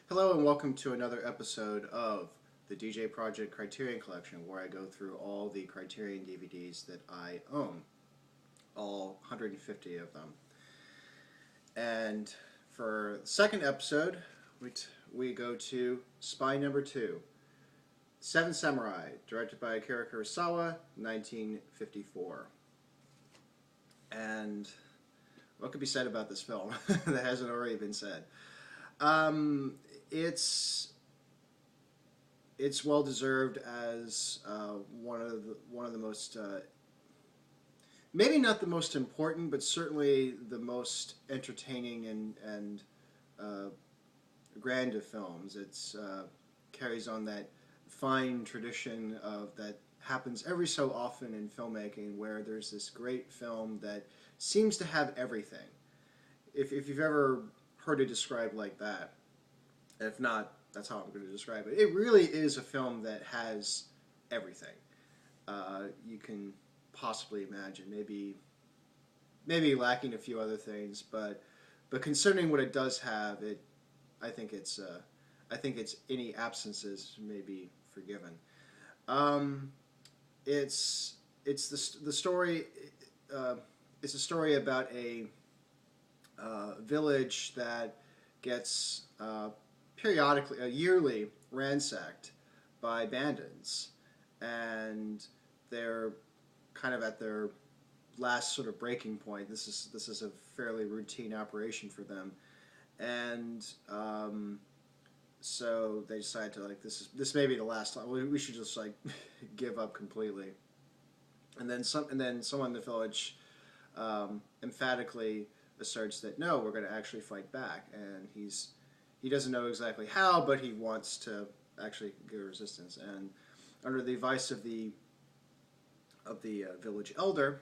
Hello and welcome to another episode of the djproject Criterion Collection, where I go through all the Criterion DVDs that I own, all 150 of them. And for the second episode, we go to Spy Number 2, Seven Samurai, directed by Akira Kurosawa, 1954. And what could be said about this film that hasn't already been said? It's well deserved as one of the most maybe not the most important, but certainly the most entertaining and grand of films. It's carries on that fine tradition of that happens every so often in filmmaking, where there's this great film that seems to have everything. If you've ever heard it described like that. If not, that's how I'm going to describe it. It really is a film that has everything you can possibly imagine. Maybe lacking a few other things, but considering what it does have, I think it's any absences may be forgiven. It's the story. It's a story about a village that gets periodically, yearly ransacked by bandits, and they're kind of at their last sort of breaking point. This is a fairly routine operation for them, and so they decide to, like, this may be the last time. We should just, like, give up completely. And then someone in the village emphatically asserts that no, we're going to actually fight back, and he doesn't know exactly how, but he wants to actually give resistance. And under the advice of the village elder,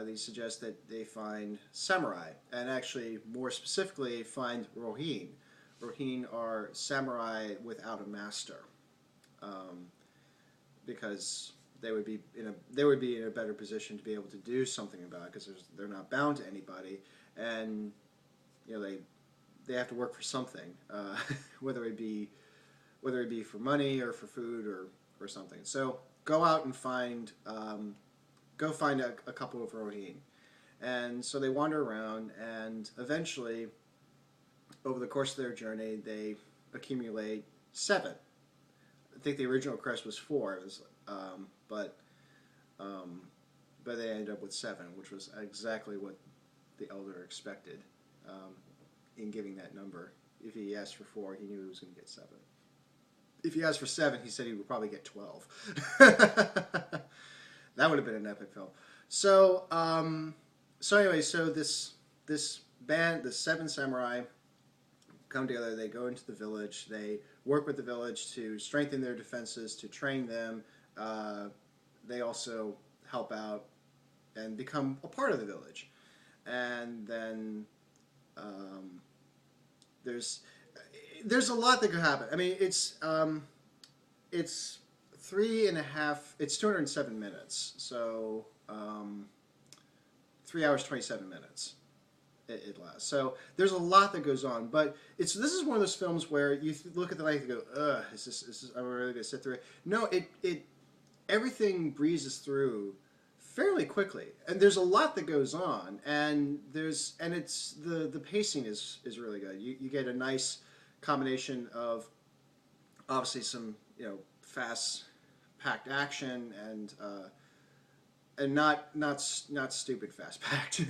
they suggest that they find samurai, and actually more specifically find rohin. Rohin are samurai without a master, because they would be in a better position to be able to do something about it, because they're not bound to anybody, and they have to work for something, whether it be for money or for food or something. So go out and find a couple of rohin, and so they wander around, and eventually, over the course of their journey, they accumulate 7. I think the original request was 4. It was, but they ended up with 7, which was exactly what the elder expected. In giving that number. If he asked for 4, he knew he was going to get 7. If he asked for 7, he said he would probably get 12. That would have been an epic film. So anyway, this band, the 7 samurai, come together. They go into the village. They work with the village to strengthen their defenses, to train them. They also help out and become a part of the village. And then there's a lot that could happen. I mean, it's 3.5. It's 207 minutes. So 3 hours 27 minutes. It lasts. So there's a lot that goes on, but this is one of those films where you look at the length and go, ugh, is this am I really going to sit through it? No, everything breezes through fairly quickly, and there's a lot that goes on, and it's the pacing is really good. You get a nice combination of obviously some fast packed action and not stupid fast packed,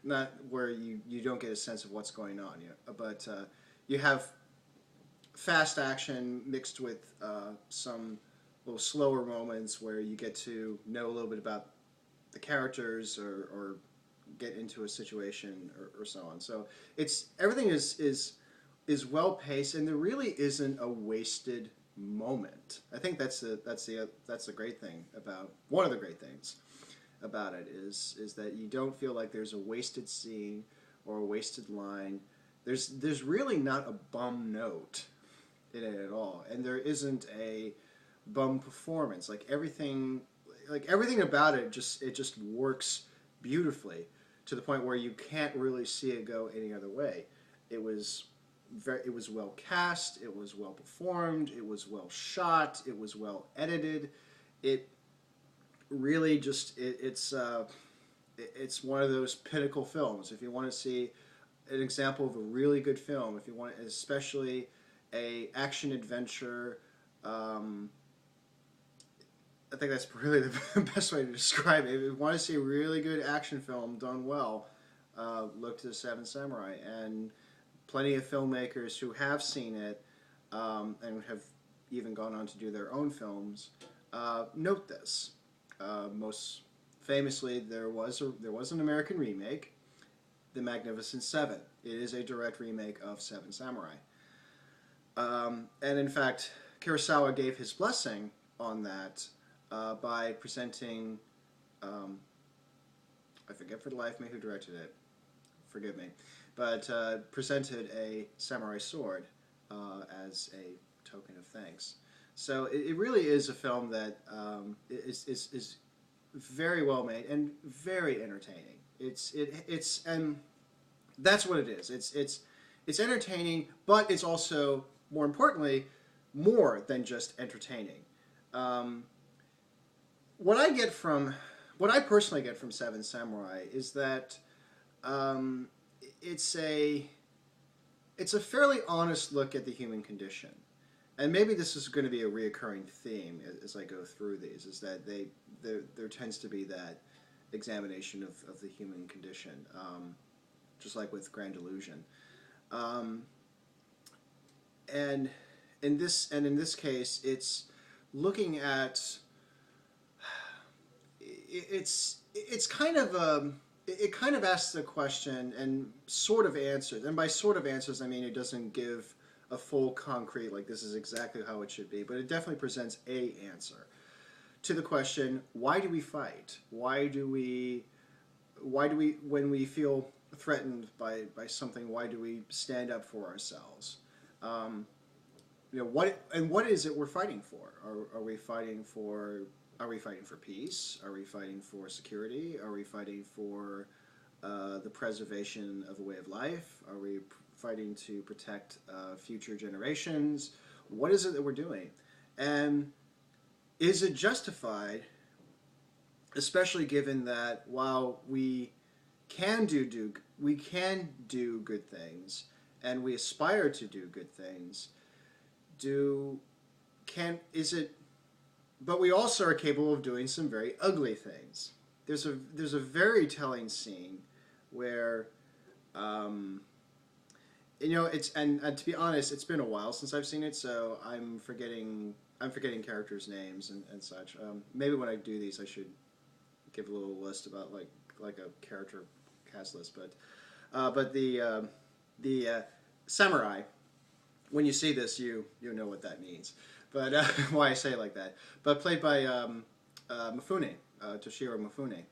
not where you don't get a sense of what's going on. But you have fast action mixed with some little slower moments where you get to know a little bit about the characters or get into a situation or so on. So everything is well paced, and there really isn't a wasted moment. I think that's the great thing about one of the great things about it is that you don't feel like there's a wasted scene or a wasted line. There's really not a bum note in it at all, and there isn't a bum performance. Like everything about it just works beautifully to the point where you can't really see it go any other way. It was it was well cast, it was well performed, it was well shot, it was well edited. It really just it's one of those pinnacle films. If you want to see an example of a really good film, if you want, especially a action adventure, I think that's really the best way to describe it. If you want to see a really good action film done well, look to The Seven Samurai. And plenty of filmmakers who have seen it and have even gone on to do their own films note this. Most famously, there was an American remake, The Magnificent Seven. It is a direct remake of Seven Samurai. And in fact, Kurosawa gave his blessing on that by presenting, I forget for the life of me who directed it, forgive me, but presented a samurai sword as a token of thanks. So it really is a film that is very well made and very entertaining. It's and that's what it is. It's entertaining, but it's also, more importantly, more than just entertaining. What I personally get from Seven Samurai is that it's a fairly honest look at the human condition. And maybe this is going to be a reoccurring theme as I go through these, is that there tends to be that examination of the human condition, just like with Grand Illusion. And in this case, it's looking at it's kind of it kind of asks the question and sort of answers, and by sort of answers I mean it doesn't give a full concrete, like this is exactly how it should be, but it definitely presents a answer to the question, why do we fight? Why do we when we feel threatened by something, why do we stand up for ourselves? What is it we're fighting for? Are we fighting for peace? Are we fighting for security? Are we fighting for the preservation of a way of life? Are we fighting to protect future generations? What is it that we're doing? And is it justified, especially given that while we can do good things and we aspire to do good things, but we also are capable of doing some very ugly things. There's a very telling scene where it's and to be honest, it's been a while since I've seen it, so I'm forgetting characters' names and such. Maybe when I do these, I should give a little list about like a character cast list. But the samurai, when you see this, you know what that means. But why I say it like that. But played by Mifune, Toshiro Mifune,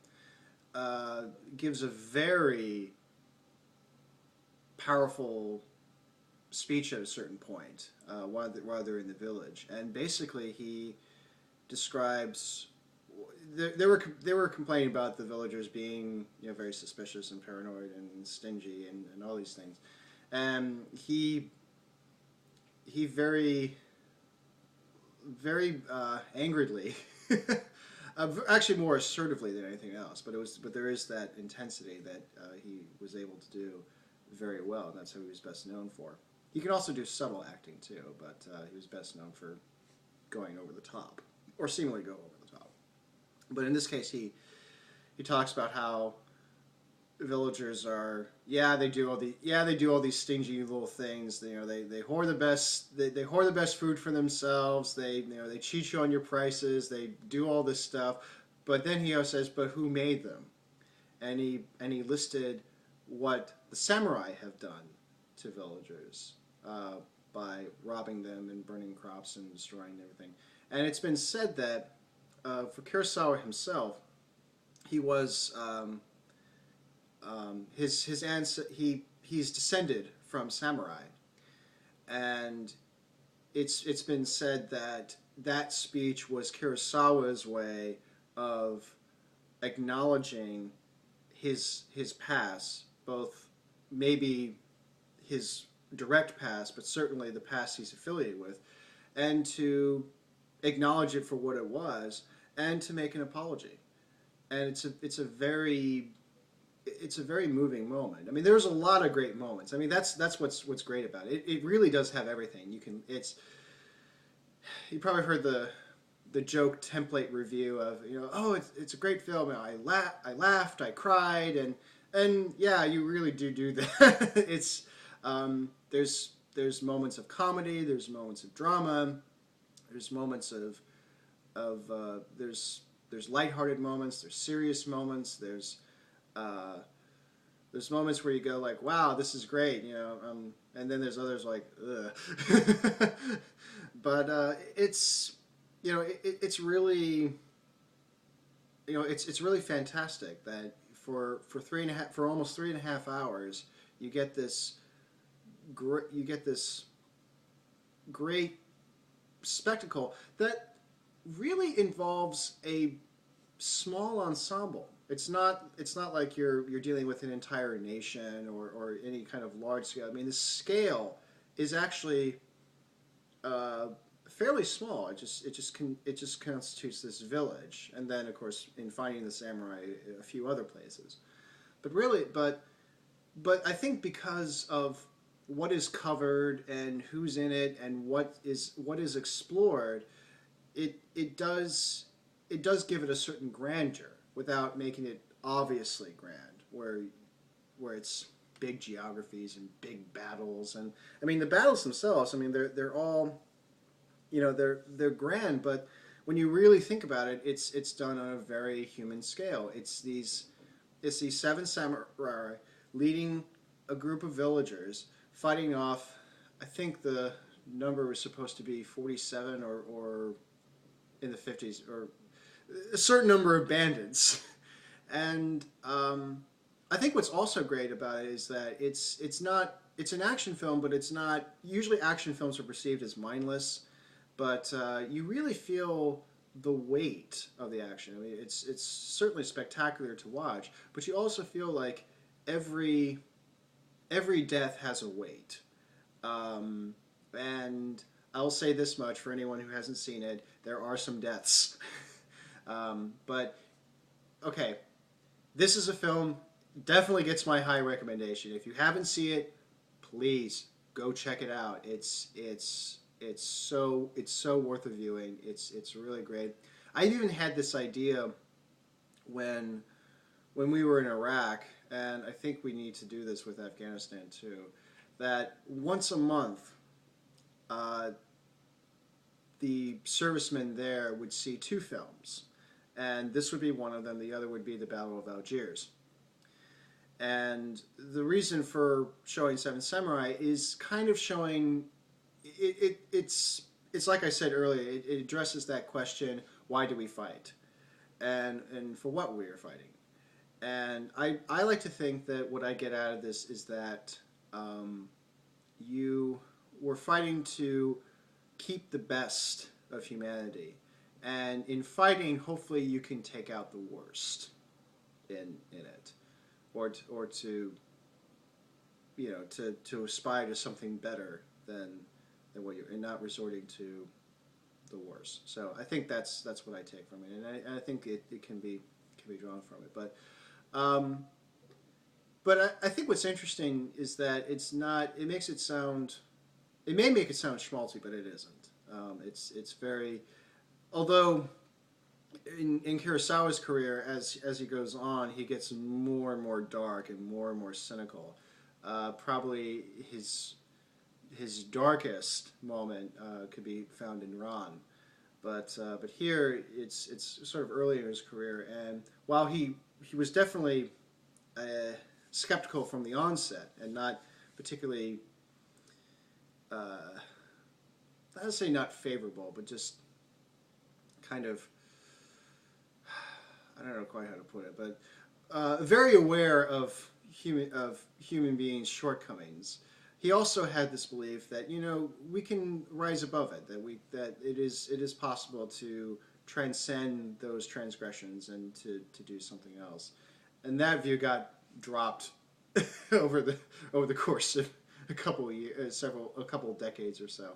gives a very powerful speech at a certain point while they're in the village, and basically he describes they were complaining about the villagers being very suspicious and paranoid and stingy and all these things, and he very angeredly actually more assertively than anything else, but there is that intensity that he was able to do very well, and that's who he was best known for. He can also do subtle acting too, but he was best known for going over the top, or seemingly go over the top. But in this case, he talks about how villagers are they do all these stingy little things. They hoard the best they hoard the best food for themselves. They cheat you on your prices. They do all this stuff. But then he also says, but who made them? And he listed what the samurai have done to villagers by robbing them and burning crops and destroying everything. And it's been said that for Kurosawa himself, he was he's descended from samurai, and it's been said that speech was Kurosawa's way of acknowledging his past, both maybe his direct past, but certainly the past he's affiliated with, and to acknowledge it for what it was, and to make an apology. And it's a very moving moment. I mean, there's a lot of great moments. I mean, that's what's great about it. It really does have everything. You probably heard the joke template review of, oh, it's a great film. I laughed, I cried, and yeah, you really do that. It's there's moments of comedy, there's moments of drama, there's moments there's lighthearted moments, there's serious moments, there's moments where you go like, wow, this is great, and then there's others like, ugh. But it's it's really it's really fantastic that for almost 3.5 hours you get this great spectacle that really involves a small ensemble. It's not like you're dealing with an entire nation or any kind of large scale. I mean, the scale is actually fairly small. It just constitutes this village, and then of course in Finding the Samurai, a few other places. But I think because of what is covered and who's in it and what is explored, it does give it a certain grandeur without making it obviously grand, where it's big geographies and big battles. And I mean, the battles themselves, I mean, they're all, they're grand, but when you really think about it, it's done on a very human scale. It's these 7 samurai leading a group of villagers fighting off, I think the number was supposed to be 47 or in the 50s, or a certain number of bandits. And I think what's also great about it is that it's an action film, but it's not. Usually action films are perceived as mindless, but you really feel the weight of the action. I mean, it's certainly spectacular to watch, but you also feel like every death has a weight. And I'll say this much for anyone who hasn't seen it: there are some deaths. But okay, this is a film, definitely gets my high recommendation. If you haven't seen it, please go check it out. It's so worth a viewing. It's really great. I even had this idea when we were in Iraq, and I think we need to do this with Afghanistan too, that once a month the servicemen there would see 2 films. And this would be one of them. The other would be the Battle of Algiers. And the reason for showing Seven Samurai is kind of showing it's like I said earlier. It addresses that question: why do we fight, and for what we are fighting. And I like to think that what I get out of this is that you were fighting to keep the best of humanity. And in fighting, hopefully you can take out the worst in it, or to to aspire to something better than what you're, and not resorting to the worst. So I think that's what I take from it, and I think it can be drawn from it. But I think what's interesting is that it's not. It makes it sound. It may make it sound schmaltzy, but it isn't. It's very. Although in Kurosawa's career, as he goes on, he gets more and more dark and more cynical. Probably his darkest moment could be found in Ran, but here it's sort of early in his career, and while he was definitely skeptical from the onset and not particularly, I would say not favorable, but just kind of, I don't know quite how to put it, but very aware of human beings' shortcomings. He also had this belief that we can rise above it, that it is possible to transcend those transgressions and to do something else. And that view got dropped over the course of a couple of years, a couple of decades or so.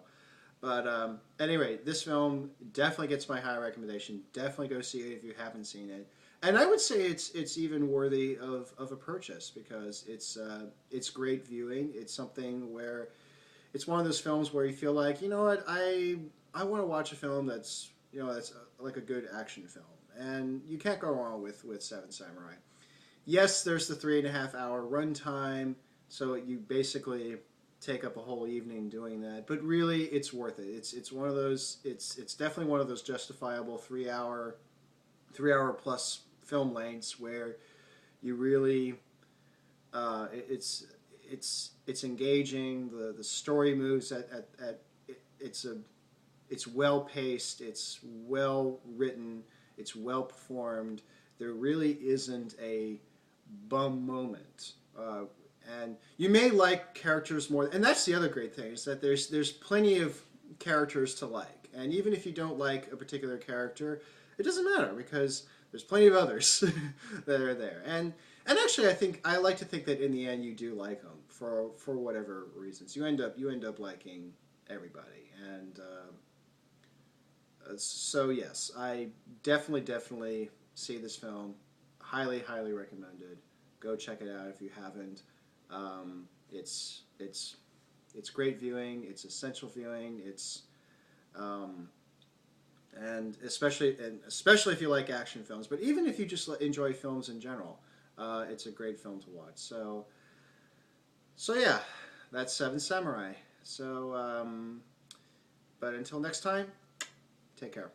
But anyway, this film definitely gets my high recommendation. Definitely go see it if you haven't seen it. And I would say it's even worthy of a purchase because it's great viewing. It's something where it's one of those films where you feel like, you know what, I want to watch a film that's, you know, that's like a good action film, and you can't go wrong with Seven Samurai. Yes, there's the 3.5 hour runtime, so you basically take up a whole evening doing that. But really, it's worth it. It's one of those. It's definitely one of those justifiable 3 hour plus film lengths where you really it's engaging. The story moves at it's well paced. It's well written. It's well performed. There really isn't a bum moment. And you may like characters more, and that's the other great thing is that there's plenty of characters to like, and even if you don't like a particular character, it doesn't matter because there's plenty of others that are there. And actually, I like to think that in the end you do like them for whatever reasons. You end up liking everybody, and so yes, I definitely see this film. Highly recommended. Go check it out if you haven't. It's great viewing. It's essential viewing. It's and especially if you like action films, but even if you just enjoy films in general, it's a great film to watch. So yeah, that's Seven Samurai. So but until next time, take care.